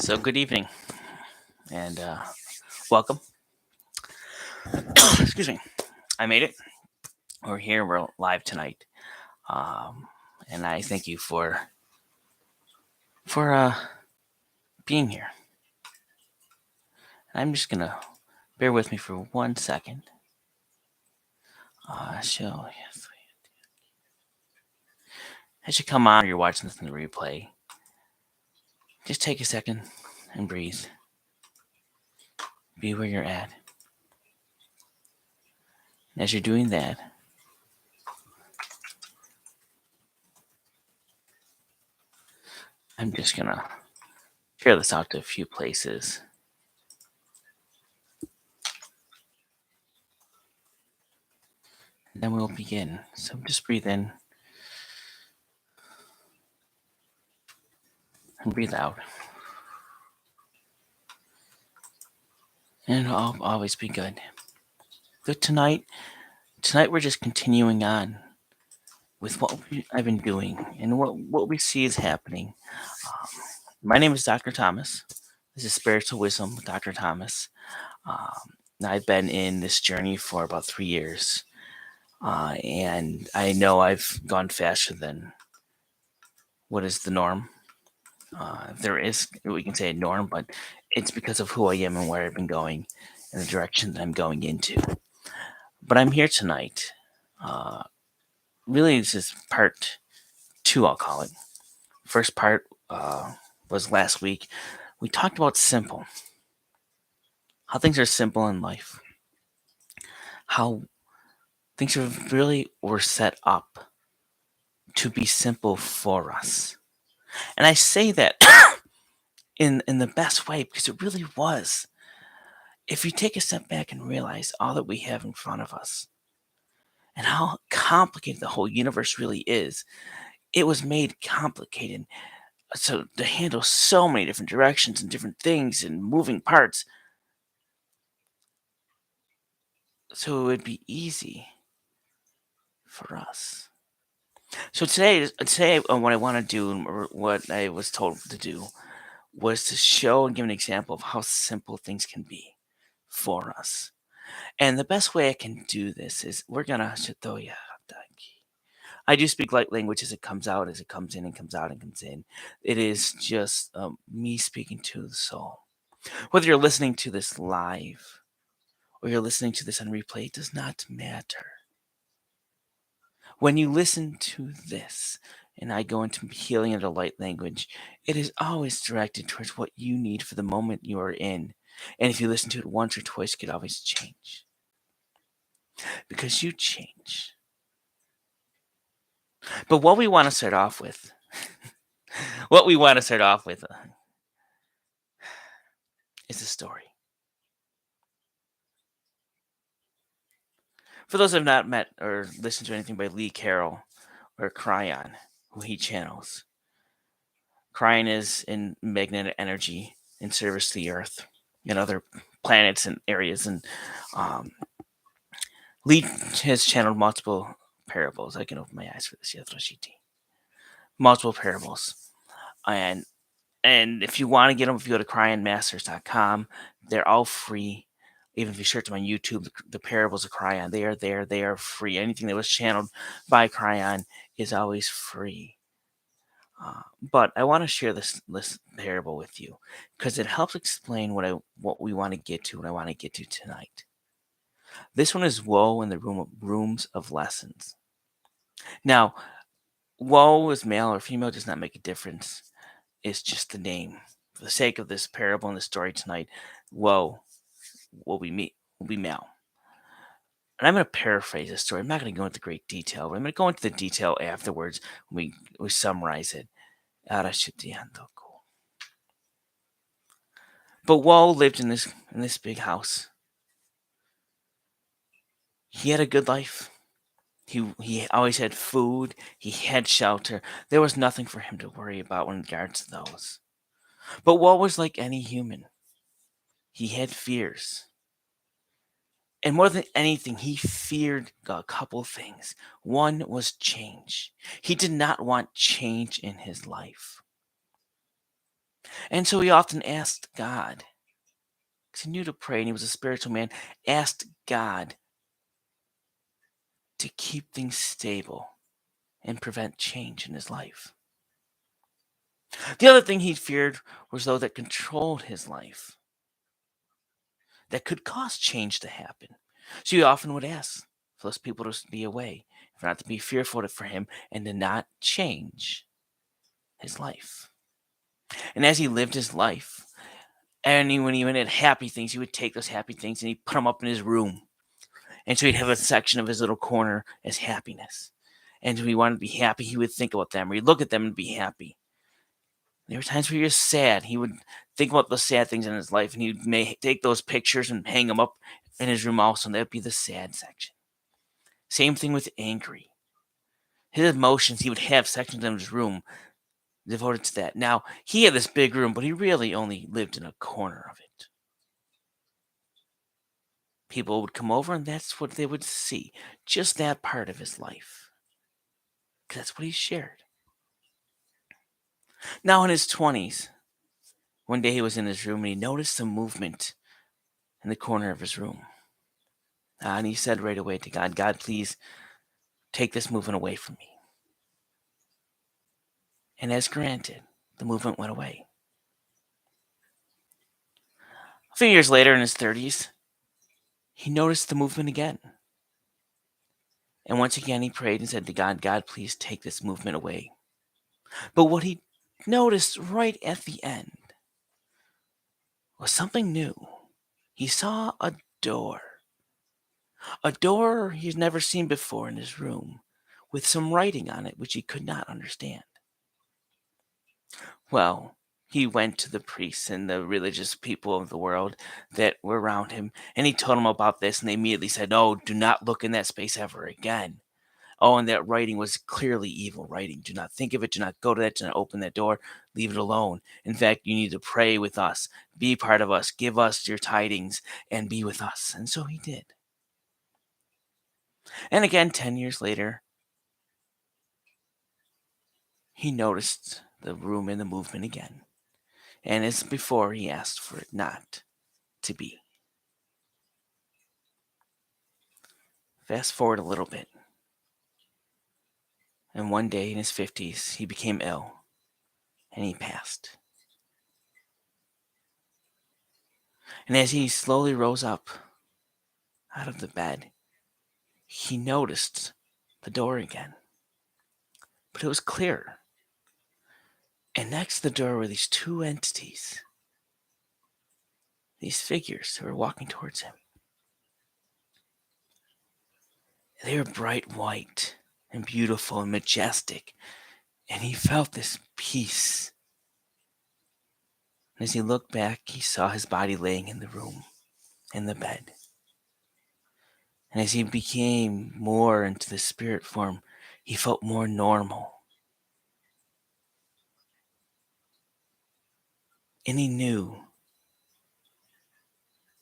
So, good evening and welcome. Excuse me. I made it. We're here. We're live tonight, um, and I thank you for being here. I'm just gonna bear with me for 1 second. Yes, as you come on, or you're watching this in the replay, just take a second and breathe. Be where you're at. And as you're doing that, I'm just gonna share this out to a few places. And then we'll begin. So just breathe in and breathe out. And it'll always be good. But tonight we're just continuing on with I've been doing and what we see is happening. Um, my name is Dr. Thomas. This is Spiritual Wisdom with Dr. Thomas. I've been in this journey for about 3 years, and I know I've gone faster than what is the norm. There is, we can say, a norm, but it's because of who I am and where I've been going and the direction that I'm going into. But I'm here tonight. Uh, Really, this is part two, I'll call it. First part was last week. We talked about simple, how things are simple in life, how things are really were set up to be simple for us. And I say that in the best way because it really was. If you take a step back and realize all that we have in front of us and how complicated the whole universe really is, it was made complicated so to handle so many different directions and different things and moving parts, so it would be easy for us. So today, what I want to do, or what I was told to do, was to show and give an example of how simple things can be for us. And the best way I can do this is we're gonna shatoya hataki. I do speak light language as it comes out, as it comes in and comes out and comes in. It is just me speaking to the soul. Whether you're listening to this live or you're listening to this on replay, it does not matter. When you listen to this, and I go into healing into light language, it is always directed towards what you need for the moment you are in. And if you listen to it once or twice, it could always change. Because you change. But what we want to start off with, what we want to start off with is a story. For those who have not met or listened to anything by Lee Carroll or Kryon, who he channels, Kryon is in magnetic energy in service to the Earth and other planets and areas. And um, Lee has channeled multiple parables. I can open my eyes for this. Multiple parables. And if you want to get them, if you go to cryonmasters.com, they're all free. Even if you search them on YouTube, the parables of Kryon, they are there. They are free. Anything that was channeled by Kryon is always free. But I want to share this parable with you because it helps explain what we want to get to, what I want to get to tonight. This one is woe in the rooms of lessons. Now, woe is male or female does not make a difference. It's just the name. For the sake of this parable and the story tonight, woe will be male. And I'm going to paraphrase this story. I'm not going to go into great detail, but I'm going to go into the detail afterwards when we summarize it. But woe lived in this big house. He had a good life. He always had food. He had shelter. There was nothing for him to worry about when regards to those. But woe was like any human. He had fears. And more than anything, he feared a couple things. One was change. He did not want change in his life. And so he often asked God, because he knew to pray and he was a spiritual man, asked God to keep things stable and prevent change in his life. The other thing he feared was those that controlled his life, that could cause change to happen. So he often would ask for those people to be away, for not to be fearful for him, and to not change his life. And as he lived his life, and when he had happy things, he would take those happy things and he'd put them up in his room. And so he'd have a section of his little corner as happiness. And if he wanted to be happy, he would think about them, or he'd look at them and be happy. There were times where he was sad. He would think about the sad things in his life, and he may take those pictures and hang them up in his room also, and that would be the sad section. Same thing with angry. His emotions, he would have sections in his room devoted to that. Now, he had this big room, but he really only lived in a corner of it. People would come over, and that's what they would see. Just that part of his life. Because that's what he shared. Now, in his 20s, one day he was in his room, and he noticed some movement in the corner of his room. And he said right away to God, God, please take this movement away from me. And as granted, the movement went away. A few years later, in his 30s, he noticed the movement again. And once again, he prayed and said to God, God, please take this movement away. But what he noticed right at the end was something new. He saw a door he'd never seen before in his room, with some writing on it which he could not understand. Well, he went to the priests and the religious people of the world that were around him, and he told them about this, and they immediately said, "Oh, do not look in that space ever again. Oh, and that writing was clearly evil writing. Do not think of it. Do not go to that. Do not open that door. Leave it alone. In fact, you need to pray with us. Be part of us. Give us your tidings and be with us." And so he did. And again, 10 years later, he noticed the room and the movement again. And as before, he asked for it not to be. Fast forward a little bit. And one day in his 50s, he became ill and he passed. And as he slowly rose up out of the bed, he noticed the door again. But it was clear. And next to the door were these two entities, these figures who were walking towards him. They were bright white and beautiful and majestic, and he felt this peace. And as he looked back, he saw his body laying in the room, in the bed. And as he became more into the spirit form, he felt more normal. And he knew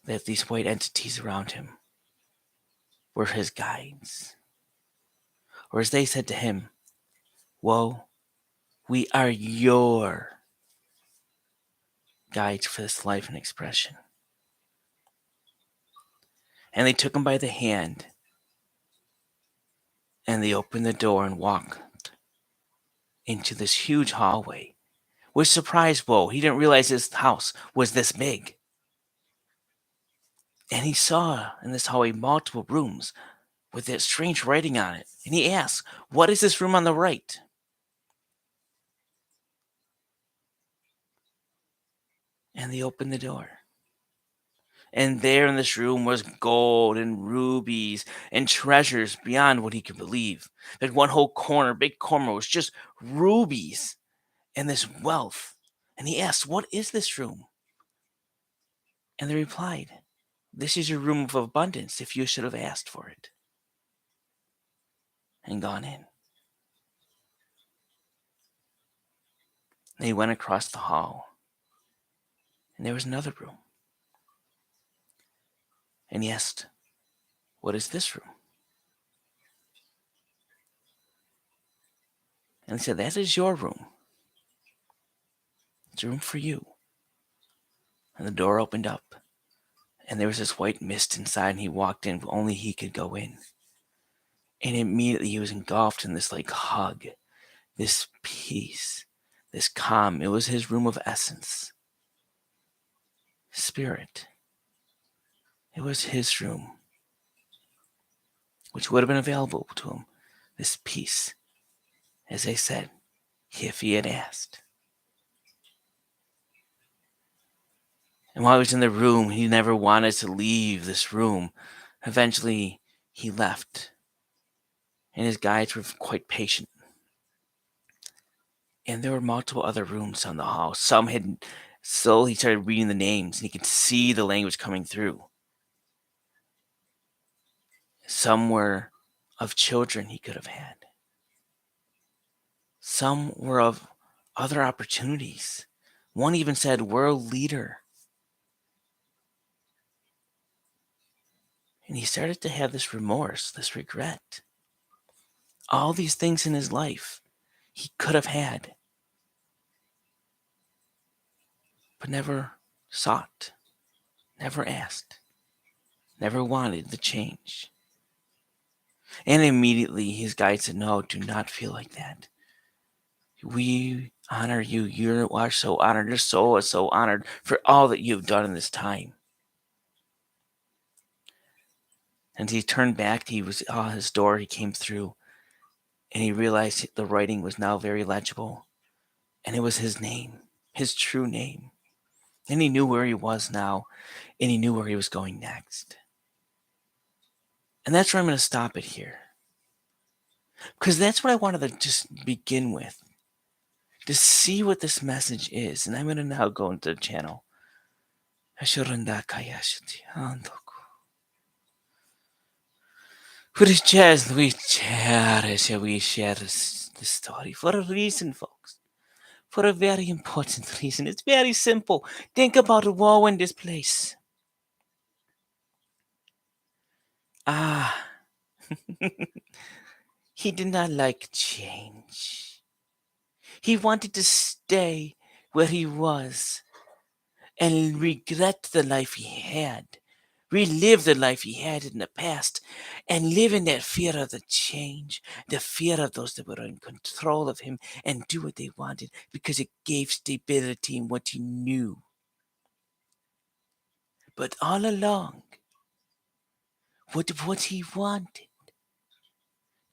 that these white entities around him were his guides. Or as they said to him, "Whoa, we are your guides for this life and expression." And they took him by the hand, and they opened the door and walked into this huge hallway, which surprised Bo. He didn't realize his house was this big. And he saw in this hallway multiple rooms with that strange writing on it. And he asked, "What is this room on the right?" And they opened the door. And there in this room was gold and rubies and treasures beyond what he could believe. That one whole corner, big corner, was just rubies and this wealth. And he asked, "What is this room?" And they replied, "This is your room of abundance if you should have asked for it." And gone in. And he went across the hall. And there was another room. And he asked, "What is this room?" And he said, "That is your room. There's room for you. And the door opened up, and there was this white mist inside, and he walked in, only he could go in. And immediately he was engulfed in this like hug, this peace, this calm. It was his room of essence, spirit. It was his room, which would have been available to him, this peace, as they said, if he had asked. And while he was in the room, he never wanted to leave this room. Eventually, he left, and his guides were quite patient. And there were multiple other rooms on the hall. Some had slowly started reading the names, and he could see the language coming through. Some were of children he could have had. Some were of other opportunities. One even said, world leader. And he started to have this remorse, this regret. All these things in his life he could have had, but never sought, never asked, never wanted the change. And immediately his guide said, no, do not feel like that. We honor you. You are so honored. Your soul is so honored for all that you've done in this time. And he turned back. He was at his door. He came through, and he realized the writing was now very legible. And it was his name, his true name. And he knew where he was now, and he knew where he was going next. And that's where I'm going to stop it here. Because that's what I wanted to just begin with. To see what this message is. And I'm going to now go into the channel. For the chance we share this story for a reason, folks. For a very important reason. It's very simple. Think about the war in this place. He did not like change. He wanted to stay where he was and regret the life he had, relive the life he had in the past, and live in that fear of the change, the fear of those that were in control of him and do what they wanted because it gave stability in what he knew. But all along, what he wanted,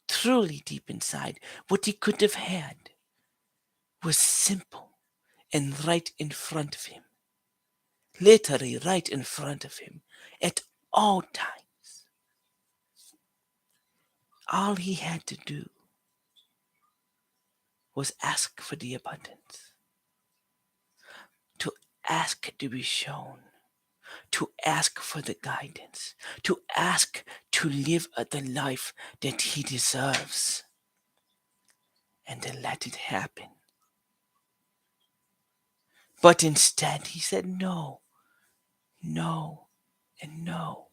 truly deep inside, what he could have had, was simple and right in front of him. Literally right in front of him at all times. All he had to do was ask for the abundance, to ask to be shown, to ask for the guidance, to ask to live the life that he deserves, and to let it happen. But instead, he said no, no, and no.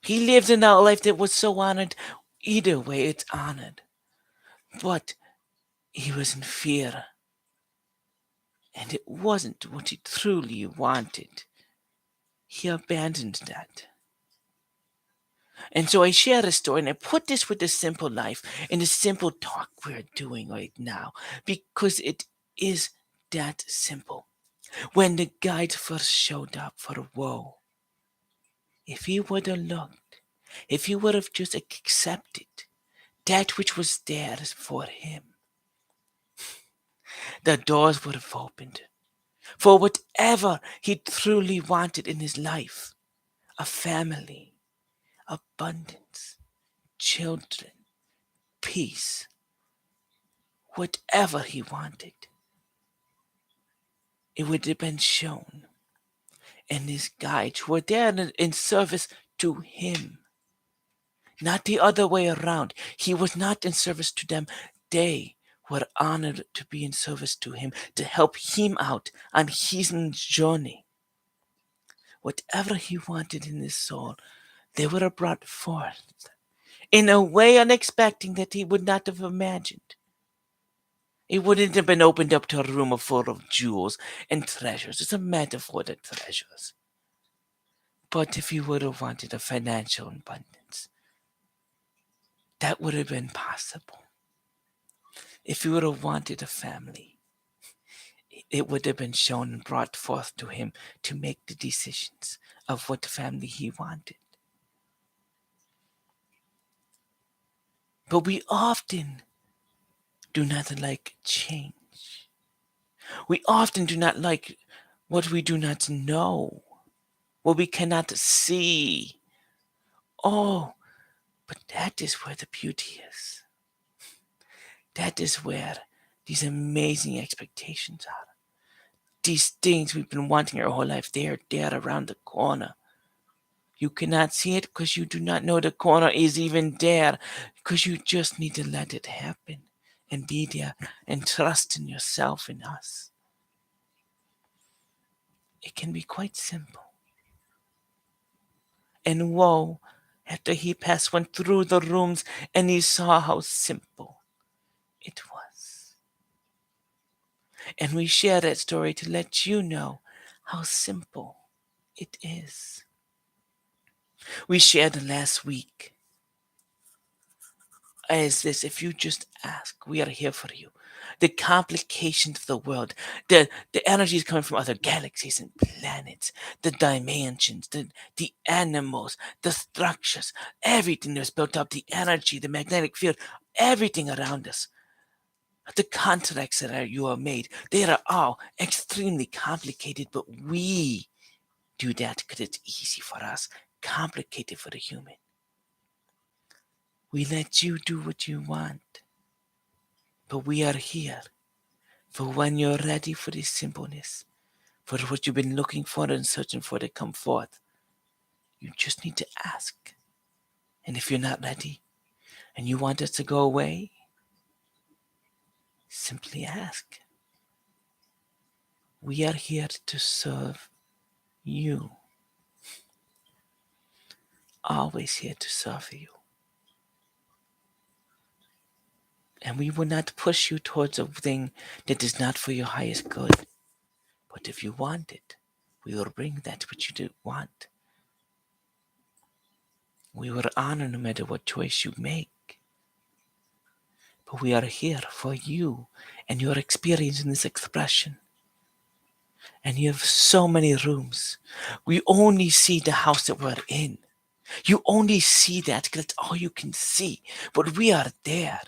He lived in a life that was so honored. Either way, it's honored. But he was in fear. And it wasn't what he truly wanted. He abandoned that. And so I share the story, and I put this with the simple life and the simple talk we're doing right now, because it is that simple. When the guide first showed up for woe, if he would have looked, if he would have just accepted that which was there for him, the doors would have opened for whatever he truly wanted in his life: a family, abundance, children, peace, whatever he wanted. It would have been shown. And his guides were there in service to him, not the other way around. He was not in service to them. They were honored to be in service to him, to help him out on his journey. Whatever he wanted in his soul, they were brought forth in a way unexpected that he would not have imagined. It wouldn't have been opened up to a room full of jewels and treasures. It's a metaphor, the treasures. But if you would have wanted a financial abundance, that would have been possible. If you would have wanted a family, it would have been shown and brought forth to him to make the decisions of what family he wanted. But we often do not like change. We often do not like what we do not know, what we cannot see. Oh, but that is where the beauty is. That is where these amazing expectations are. These things we've been wanting our whole life, they are there around the corner. You cannot see it because you do not know the corner is even there, because you just need to let it happen and be there and trust in yourself and us. It can be quite simple. And woe, after he passed, went through the rooms and he saw how simple it was. And we share that story to let you know how simple it is. We shared last week as this: if you just ask, we are here for you. The complications of the world, the energies coming from other galaxies and planets, the dimensions, the animals, the structures, everything that's built up, the energy, the magnetic field, everything around us. The contracts that you are made, they are all extremely complicated, but we do that because it's easy for us, complicated for the human. We let you do what you want, but we are here for when you're ready for this simpleness, for what you've been looking for and searching for to come forth. You just need to ask. And if you're not ready and you want us to go away, simply ask. We are here to serve you. Always here to serve you. And we will not push you towards a thing that is not for your highest good. But if you want it, we will bring that which you do want. We will honor no matter what choice you make. But we are here for you and your experience in this expression. And you have so many rooms. We only see the house that we're in. You only see that because that's all you can see. But we are there.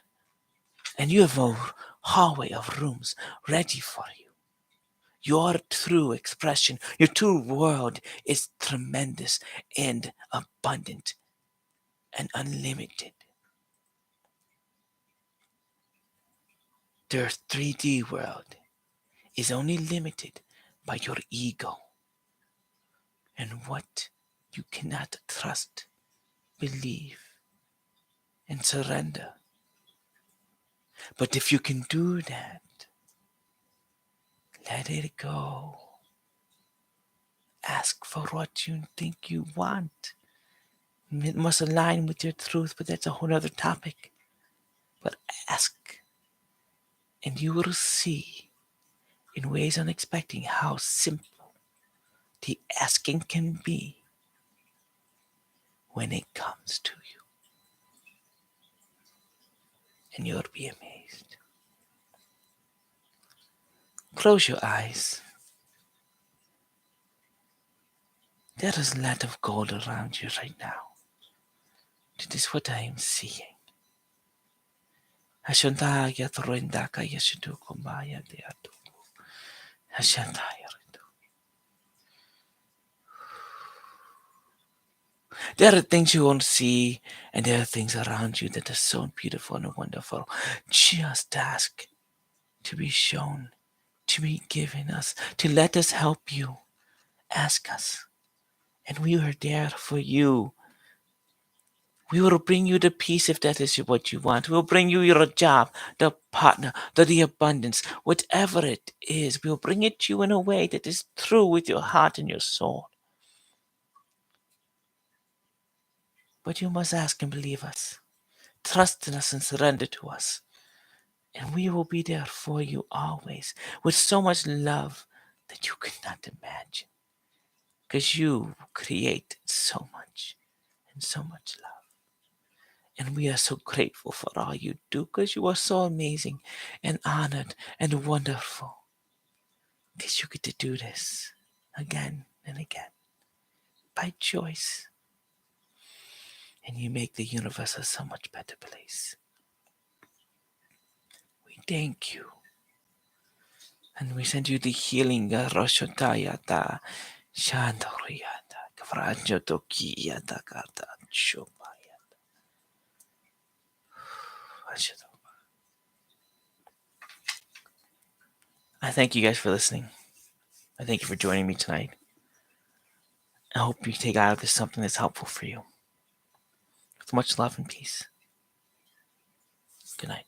And you have a hallway of rooms ready for you. Your true expression, your true world is tremendous and abundant and unlimited. Their 3D world is only limited by your ego and what you cannot trust, believe, and surrender. But if you can do that, let it go. Ask for what you think you want. It must align with your truth, but that's a whole other topic. But ask, and you will see in ways unexpected how simple the asking can be when it comes to you. And you'll be amazed. Close your eyes. There is a lot of gold around you right now. That is what I am seeing. Hashantaya Torendaka Yashidu Kumbaya Deatu. Hashantaya. There are things you won't see, and there are things around you that are so beautiful and wonderful. Just ask to be shown, to be given us, to let us help you. Ask us, and we are there for you. We will bring you the peace if that is what you want. We'll bring you your job, the partner, the abundance, whatever it is. We'll bring it to you in a way that is true with your heart and your soul. But you must ask and believe us. Trust in us and surrender to us. And we will be there for you always with so much love that you could not imagine. Because you create so much and so much love. And we are so grateful for all you do because you are so amazing and honored and wonderful. Because you get to do this again and again by choice. And you make the universe a so much better place. We thank you. And we send you the healing Roshotayata Shandoriyata Kavranjotokiyata Kata Shobayata. I thank you guys for listening. I thank you for joining me tonight. I hope you take out of this something that's helpful for you. With much love and peace. Good night.